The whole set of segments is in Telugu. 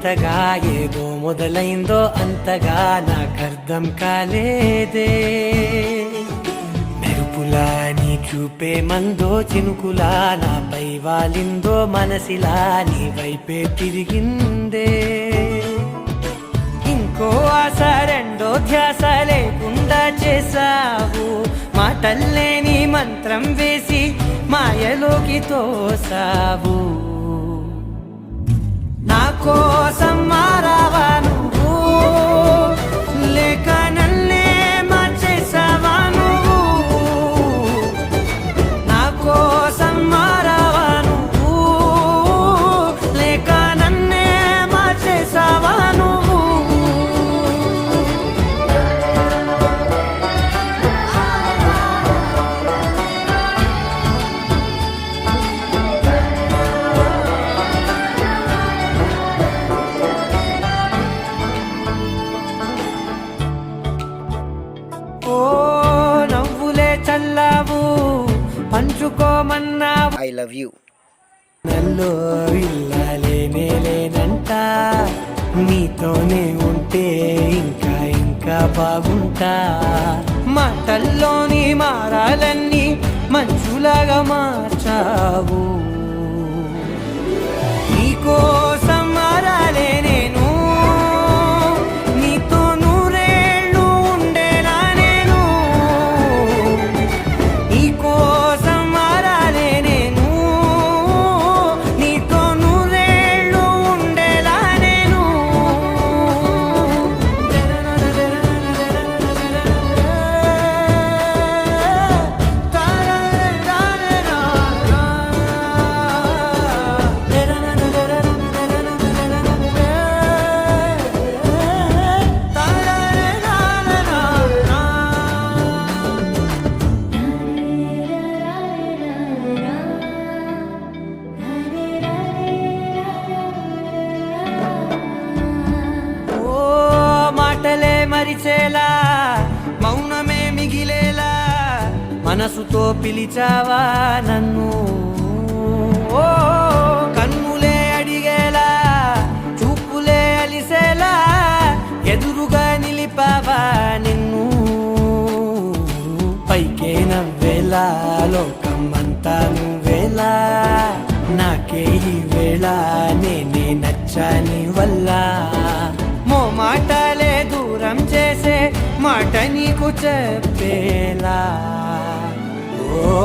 వింతగా ఏదో మొదలైందో అంతగా నాకర్థం కాలేదే. మెరుపులా నీ చూపే మందో చినుకులా నాపై వాలిందో మనసిలా నీ వైపే తిరిగిందే. ఇంకో ఆశ రెండో ధ్యాస లేకుండా చేసావు, మాటల్లే నీ మంత్రం వేసి మాయలోకి తోసావు. నా కోసం మారావా నువ్వు, లేక నన్నే మార్చేసావా నువ్వు? నా కోసం మారావా నువ్వు, లేక నన్నే మార్చేసావా నువ్వు? ఓ నవ్వులే చల్లావు, పంచుకోమన్నావు. I love you. నల్లో ఇల్లాలేనే లేనంట, నీతోనే ఉంటే ఇంకా ఇంకా బాగుంటా. మాటల్లోని మారాలన్నీ మంచులాగా మార్చావు. నీకోసం మారాలే నేను, నీతో నూరేళ్ళు ఉండేలా నేను. నీకోసం మారాలే నేను, నీతో నూరేళ్ళు ఉండేలా నేను. ఓ మాటలే మరిచేలా, మౌనమే మిగిలేలా, మనసుతో పిలిచావా నన్ను. ఓ కన్నులే అడిగేలా, చూపులే అలిసేలా, ఎదురుగా నిలిపావా నిన్ను. పైకే నవ్వేలా, లోకం అంతా నువ్వేలా, నాకే ఈ వేళ నేనే నచ్చాని వల్ల. మాటలే దూరం చేసే మాట నీకు చెప్పేలా. ఓ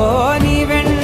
నీ వెన్న